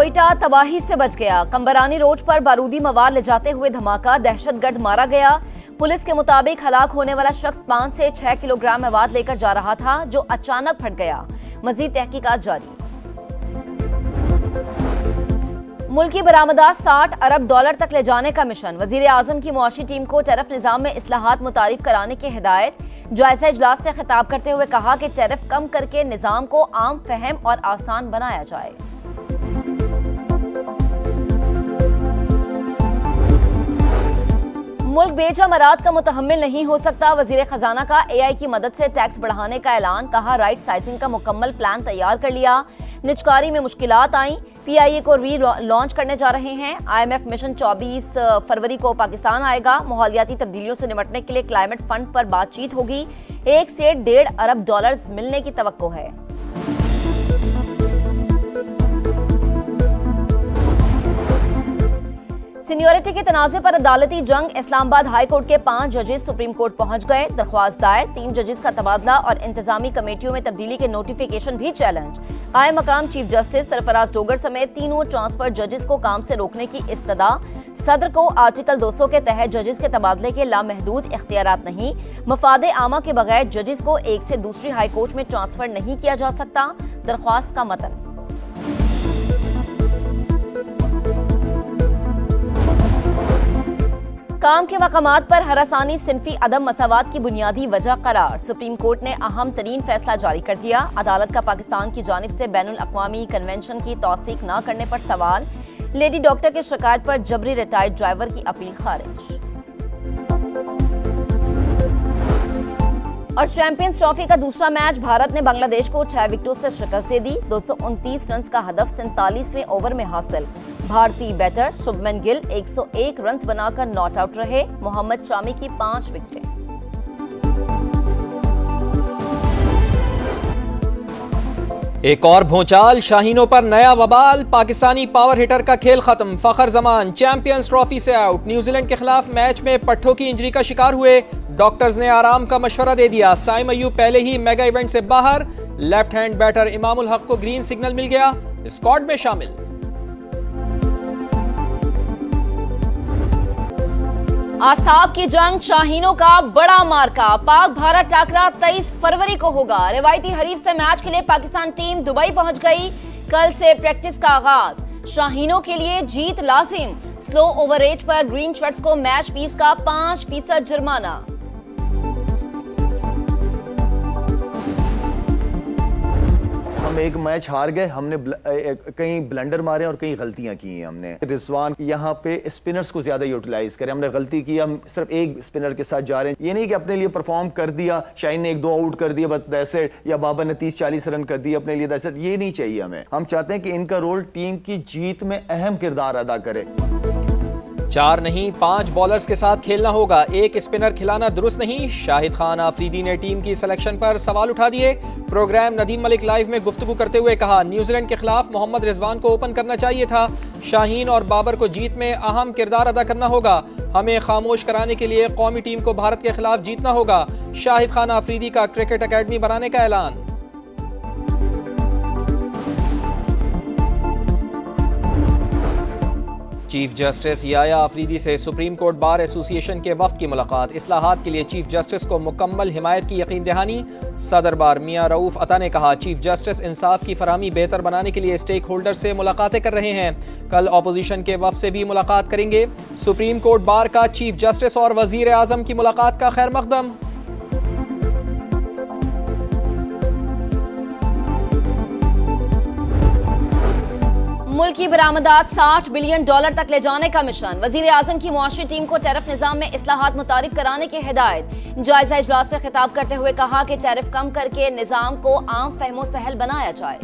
कोयटा तबाही से बच गया। कंबरानी रोड पर बारूदी मवाद ले जाते हुए धमाका, दहशतगर्द मारा गया। पुलिस के मुताबिक हलाक होने वाला शख्स 5 से 6 किलोग्राम मवाद लेकर जा रहा था, जो अचानक फट गया। मजीद तहकीकात जारी। मुल्की बरामदात 60 अरब डॉलर तक ले जाने का मिशन। वजीर आजम की मुआशी टीम को टैरिफ निजाम में इस्लाहात मुतारिफ कराने की हिदायत। जायजा इजलास से खिताब करते हुए कहा कि टैरिफ कम करके निजाम को आम, फहम और आसान बनाया जाए। मुल्क बेजा मराद का मुतहम्मिल नहीं हो सकता। वजीर खजाना का AI की मदद से टैक्स बढ़ाने का ऐलान। कहा राइट साइजिंग का मुकम्मल प्लान तैयार कर लिया। निजकारी में मुश्किलात आई, PIA को री लॉन्च करने जा रहे हैं। IMF मिशन 24 फरवरी को पाकिस्तान आएगा। माहौलियाती तब्दीलियों से निपटने के लिए क्लाइमेट फंड पर बातचीत होगी। 1 से 1.5 अरब डॉलर मिलने की तवक्को है। सीनियरिटी के तनाज़े पर अदालती जंग। इस्लामाबाद हाई कोर्ट के 5 जजेस सुप्रीम कोर्ट पहुंच गए। दरख्वास्त दायर। 3 जजेस का तबादला और इंतजामी कमेटियों में तब्दीली के नोटिफिकेशन भी चैलेंज। कायम मकाम चीफ जस्टिस सरफराज डोगर समेत तीनों ट्रांसफर जजेस को काम से रोकने की इस्तदा। सदर को आर्टिकल 200 के तहत जजेस के तबादले के लामहदूद इख्तियारात नहीं। मफादे आमा के बगैर जजेस को एक से दूसरी हाई कोर्ट में ट्रांसफर नहीं किया जा सकता। दरख्वास्त का मतन। काम के मकामात पर हरासानी सिनफी अदम मसावात की बुनियादी वजह करार। सुप्रीम कोर्ट ने अहम तरीन फैसला जारी कर दिया। अदालत का पाकिस्तान की जानिब से बैनुल अक़वामी कन्वेंशन की तौसीक न करने पर सवाल। लेडी डॉक्टर की शिकायत पर जबरी रिटायर्ड ड्राइवर की अपील खारिज। और चैंपियंस ट्रॉफी का दूसरा मैच। भारत ने बांग्लादेश को 6 विकेटों से शिकस्त दे दी। 229 रन का हदफ 47वें ओवर में हासिल। भारतीय बैटर शुभमन गिल 101 रन बनाकर नॉट आउट रहे। मोहम्मद शामी की 5 विकेटें। एक और भूचाल, शाहीनों पर नया वबाल। पाकिस्तानी पावर हिटर का खेल खत्म। फखर जमान चैंपियंस ट्रॉफी से आउट। न्यूजीलैंड के खिलाफ मैच में पट्ठों की इंजरी का शिकार हुए। डॉक्टर्स ने आराम का मशवरा दे दिया। साइम अय्यूब पहले ही मेगा इवेंट से बाहर। Left hand batter Imamul Haq को ग्रीन सिग्नल मिल गया, स्क्वाड में शामिल। आसाब की जंग, शाहीनों का बड़ा मार्का। पाक भारत टाकरा 23 फरवरी को होगा। रिवायती हरीफ से मैच के लिए पाकिस्तान टीम दुबई पहुंच गई। कल से प्रैक्टिस का आगाज। शाहीनों के लिए जीत लाजिम। स्लो ओवर रेट पर ग्रीन शर्ट्स को मैच फीस का 5% जुर्माना। हम एक मैच हार गए। हमने कहीं ब्लंडर मारे और कहीं गलतियां की हैं हमने। रिजवान यहाँ पे स्पिनर्स को ज्यादा यूटिलाइज करें। हमने गलती की, हम सिर्फ एक स्पिनर के साथ जा रहे हैं। ये नहीं कि अपने लिए परफॉर्म कर दिया, शाहीन ने 1-2 आउट कर दिया बस दैट्स इट, या बाबर ने 30-40 रन कर दिए अपने लिए दैट्स इट। ये नहीं चाहिए हमें। हम चाहते हैं कि इनका रोल टीम की जीत में अहम किरदार अदा करे। 4 नहीं 5 बॉलर्स के साथ खेलना होगा। एक स्पिनर खिलाना दुरुस्त नहीं। शाहिद खान आफरीदी ने टीम की सिलेक्शन पर सवाल उठा दिए। प्रोग्राम नदीम मलिक लाइव में गुफ्तगू करते हुए कहा, न्यूजीलैंड के खिलाफ मोहम्मद रिजवान को ओपन करना चाहिए था। शाहीन और बाबर को जीत में अहम किरदार अदा करना होगा। हमें खामोश कराने के लिए कौमी टीम को भारत के खिलाफ जीतना होगा। शाहिद खान आफरीदी का क्रिकेट अकेडमी बनाने का ऐलान। चीफ जस्टिस याया आफरीदी से सुप्रीम कोर्ट बार एसोसिएशन के वफ्द की मुलाकात। इस्लाहात के लिए चीफ जस्टिस को मुकम्मल हिमायत की यकीन दहानी। सदर बार मियां रऊफ अता ने कहा, चीफ जस्टिस इंसाफ की फराहमी बेहतर बनाने के लिए स्टेक होल्डर से मुलाकातें कर रहे हैं। कल अपोजिशन के वफ्द से भी मुलाकात करेंगे। सुप्रीम कोर्ट बार का चीफ जस्टिस और वजीर आजम की मुलाकात का खैर मकदम। मुल्क की बरामदात 60 बिलियन डॉलर तक ले जाने का मिशन। वजीर आजम की मुआशी टीम को टैरिफ निजाम में इस्लाहात मुतारिफ कराने की हिदायत। जायजा इजलास से खिताब करते हुए कहा कि टैरिफ कम करके निजाम को आम, फहमो सहल बनाया जाए।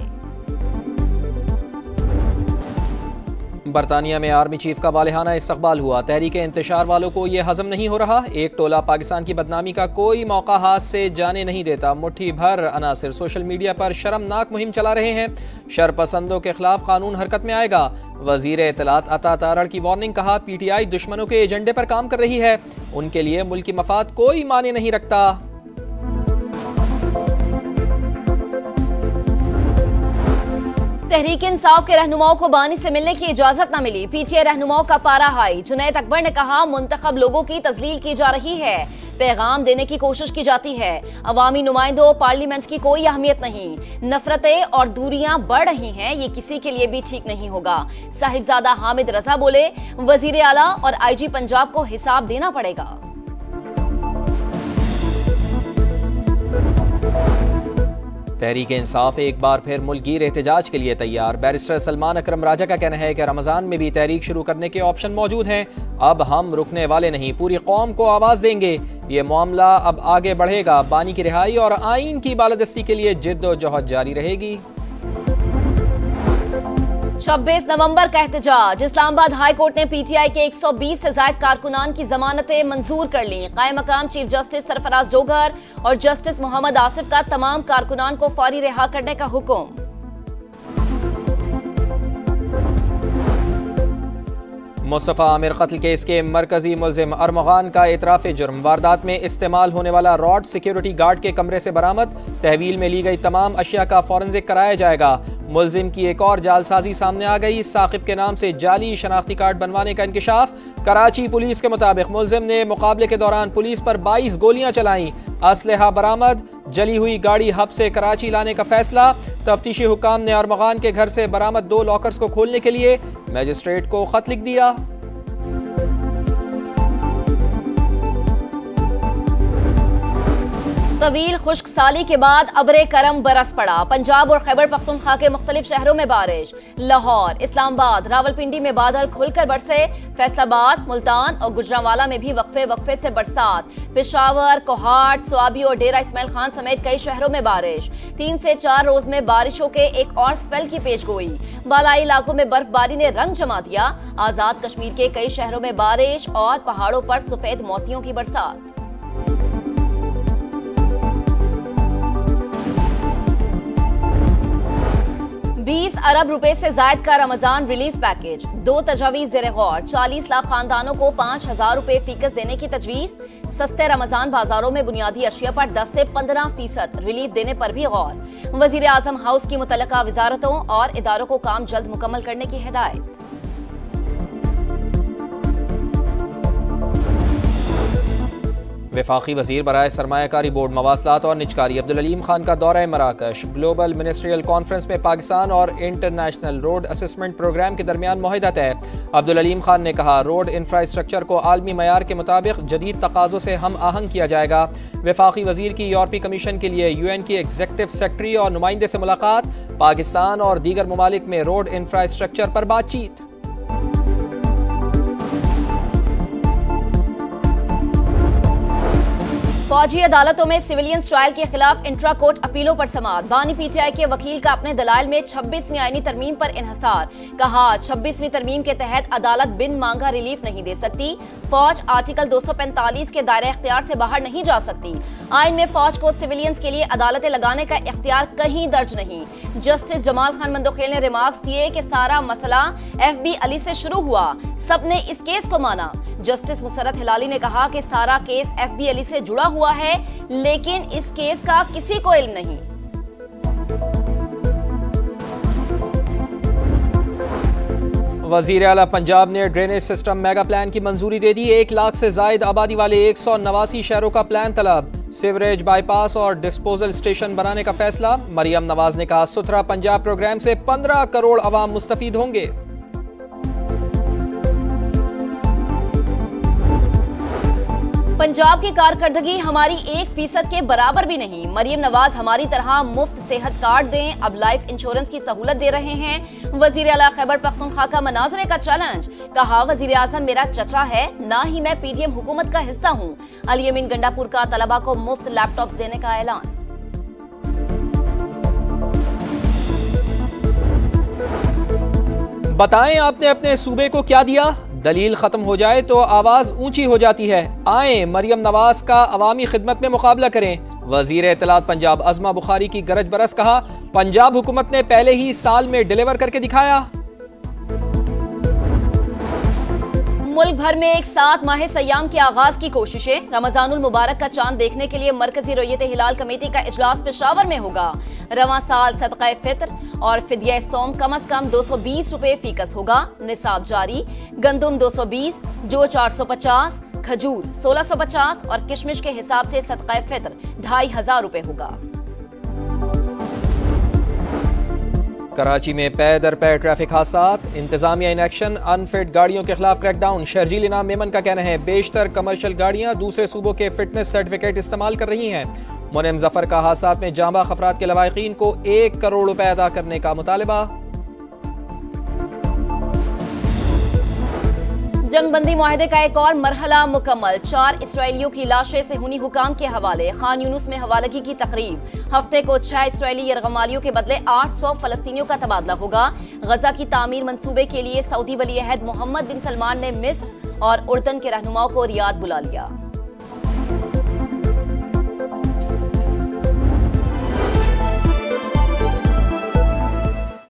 बरतानिया में आर्मी चीफ का वालेहाना इस्तकबाल हुआ। तहरीक इंतशार वालों को यह हजम नहीं हो रहा। एक टोला पाकिस्तान की बदनामी का कोई मौका हाथ से जाने नहीं देता। मुट्ठी भर अनासिर सोशल मीडिया पर शर्मनाक मुहिम चला रहे हैं। शरपसंदों के खिलाफ कानून हरकत में आएगा। वजीर इत्तलात अता तारड़ की वार्निंग। कहा, PTI दुश्मनों के एजेंडे पर काम कर रही है। उनके लिए मुल्क की मफाद कोई माने नहीं रखता। तहरीक इंसाफ के रहनुमाओं को बानी से मिलने की इजाजत न मिली। पीटीआई रहनुमाओं का पारा हाई। जुनैद अकबर ने कहा, मुंतखब लोगों की तजलील की जा रही है, पैगाम देने की कोशिश की जाती है। अवामी नुमाइंदों, पार्लियामेंट की कोई अहमियत नहीं। नफरतें और दूरियां बढ़ रही हैं, ये किसी के लिए भी ठीक नहीं होगा। साहिबजादा हामिद रजा बोले, वजीर आला और आईजी पंजाब को हिसाब देना पड़ेगा। तहरीक इंसाफ एक बार फिर मुल्की एहतजाज के लिए तैयार। बैरिस्टर सलमान अकरम राजा का कहना है कि रमजान में भी तहरीक शुरू करने के ऑप्शन मौजूद हैं। अब हम रुकने वाले नहीं, पूरी कौम को आवाज देंगे। ये मामला अब आगे बढ़ेगा। बानी की रिहाई और आइन की बालादस्ती के लिए जिद्दोजहद जारी रहेगी। 26 नवंबर का एहतजाज। इस्लामाबाद हाई कोर्ट ने पीटीआई के 120 से ज्यादा कारकुनान की जमानतें मंजूर कर ली। कायम मकाम चीफ जस्टिस सरफराज जोगर और जस्टिस मोहम्मद आसिफ का तमाम कारकुनान को फौरी रिहा करने का हुक्म। मुस्तफ़ा आमिर कत्ल केस के मरकजी मुलजिम अरमगान का एतराफ़ जुर्म। वारदात में इस्तेमाल होने वाला रॉड सिक्योरिटी गार्ड के कमरे से बरामद। तहवील में ली गई तमाम अशिया का फॉरेंसिक कराया जाएगा। मुलजिम की एक और जालसाजी सामने आ गई। साकिब के नाम से जाली शनाख्ती कार्ड बनवाने का इंकिशाफ। कराची पुलिस के मुताबिक मुलजिम ने मुकाबले के दौरान पुलिस पर 22 गोलियां चलाई। असलहा बरामद। जली हुई गाड़ी हब से कराची लाने का फैसला। तफ्तीशी हुकाम ने अरमगान के घर से बरामद 2 लॉकर्स को खोलने के लिए मजिस्ट्रेट को खत लिख दिया। तवील खुश्क साली के बाद अबरे करम बरस पड़ा। पंजाब और खैबर पख्तूनख्वा के मुख्तलिफ शहरों में बारिश। लाहौर, इस्लामाबाद, रावलपिंडी में बादल खुलकर बरसे। फैसलाबाद, मुल्तान और गुजरांवाला में भी वक्फे वक्फे से बरसात। पेशावर, कोहाट, स्वाबी और डेरा इस्माइल खान समेत कई शहरों में बारिश। 3 से 4 रोज में बारिशों के एक और स्पेल की पेशगोई। बालाई इलाकों में बर्फबारी ने रंग जमा दिया। आजाद कश्मीर के कई शहरों में बारिश और पहाड़ों पर सफेद मोतियों की बरसात। $20 अरब रुपए से जायद का रमजान रिलीफ पैकेज। 2 तजवीज़ ज़ेरे गौर। 40 लाख खानदानों को 5,000 रुपए फीकस देने की तजवीज़। सस्ते रमजान बाजारों में बुनियादी अशिया पर 10 से 15% रिलीफ देने पर भी गौर। वजीर आजम हाउस की मुतल्लिका वजारतों और इदारों को काम जल्द मुकम्मल करने की हिदायत। वफाकी वज़ीर बराए सरमायाकारी बोर्ड मवासलात और निजकारी अब्दुल अलीम खान का दौरा मराकश। ग्लोबल मिनिस्ट्रियल कॉन्फ्रेंस में पाकिस्तान और इंटरनेशनल रोड असेसमेंट प्रोग्राम के दरमियान मुआहिदा तय। अब्दुल अलीम खान ने कहा, रोड इंफ्रास्ट्रक्चर को आलमी मयार के मुताबिक जदीद तकाज़ों से हम आहंग किया जाएगा। वफाकी वज़ीर की यूरोपीय कमीशन के लिए UN की एग्जीक्यूटिव सेक्रेटरी और नुमाइंदे से मुलाकात। पाकिस्तान और दीगर ममालिक में रोड इंफ्रास्ट्रक्चर पर बातचीत। फौजी अदालतों में सिविलियन ट्रायल के खिलाफ इंट्रा कोर्ट अपीलों पर समाअत। बानी पीटीआई के वकील का अपने दलाइल में 26वीं आईनी तरमीम पर इन्हसार। कहा, 26वीं तरमीम के तहत अदालत बिन मांगा रिलीफ नहीं दे सकती। फौज आर्टिकल 245 के दायरे इख्तियार से बाहर नहीं जा सकती। आइन में फौज को सिविलियंस के लिए अदालतें लगाने का इख्तियार कहीं दर्ज नहीं। जस्टिस जमाल खान मंदोखेल ने रिमार्क्स दिए कि सारा मसला FB अली से शुरू हुआ, सबने इस केस को माना। जस्टिस मुसरत हिलाली ने कहा कि सारा केस FB अली से जुड़ा हुआ है, लेकिन इस केस का किसी को इल्म नहीं। वजीर आला पंजाब ने ड्रेनेज सिस्टम मेगा प्लान की मंजूरी दे दी। 1 लाख से जायद आबादी वाले 189 शहरों का प्लान तलब। सीवरेज, बाईपास और डिस्पोजल स्टेशन बनाने का फैसला। मरियम नवाज ने कहा, सुथरा पंजाब प्रोग्राम से 15 करोड़ अवाम मुस्तफीद होंगे। पंजाब की कारकर्दगी हमारी 1% के बराबर भी नहीं। मरियम नवाज हमारी तरह मुफ्त सेहत कार्ड दें, अब लाइफ इंश्योरेंस की सहूलत दे रहे हैं। वजीर आला खैबर पख्तूनख्वा का मनाजरे का चैलेंज। कहा, वजीर आजम मेरा चचा है, ना ही मैं PDM हुकूमत का हिस्सा हूँ। अली अमीन गंडापुर का तलबा को मुफ्त लैपटॉप देने का ऐलान। बताएं आपने अपने सूबे को क्या दिया। दलील खत्म हो जाए तो आवाज ऊंची हो जाती है। आए मरियम नवाज का अवामी खिदमत में मुकाबला करें। वजीर इत्तलात पंजाब अज़मा बुखारी की गरज बरस। कहा, पंजाब हुकूमत ने पहले ही साल में डिलीवर करके दिखाया। मुल्क भर में एक साथ माह सयाम के आगाज की कोशिशें। रमजानुल मुबारक का चांद देखने के लिए मरकजी रोयत हिलाल कमेटी का इजलास पेशावर में होगा। रवां साल सदक़ा फित्र और फिदिया सोम कम से कम 220 रुपए फीकस होगा। निसाब जारी। गंदुम 220, जो 450, खजूर 1650 और किशमिश के हिसाब से सदक़ा फित्र 2500 रुपए होगा। कराची में पै दर पै ट्रैफिक हादसात, इंतजामिया इन एक्शन, अनफिट गाड़ियों के खिलाफ क्रैकडाउन। शर्जील इनाम मेमन का कहना है बेशतर कमर्शियल गाड़ियां दूसरे सूबों के फिटनेस सर्टिफिकेट इस्तेमाल कर रही हैं। मुनीम जफर का हादसात में जांबाज़ अफराद के लवाहिकीन को 1 करोड़ रुपए अदा करने का मुतालबा। जंगबंदी मुआहदे का एक और मरहला मुकम्मल। 4 इसराइलियों की लाशें सेहूनी हुकाम के हवाले। खान यूनुस में हवालगी की तकरीब। हफ्ते को 6 इसराइली यरगमालियों के बदले 800 फलस्तीनियों का तबादला होगा। गजा की तामीर मंसूबे के लिए सऊदी वली अहद मोहम्मद बिन सलमान ने मिस्र और उर्दन के रहनुमाओं को रियाद बुला लिया।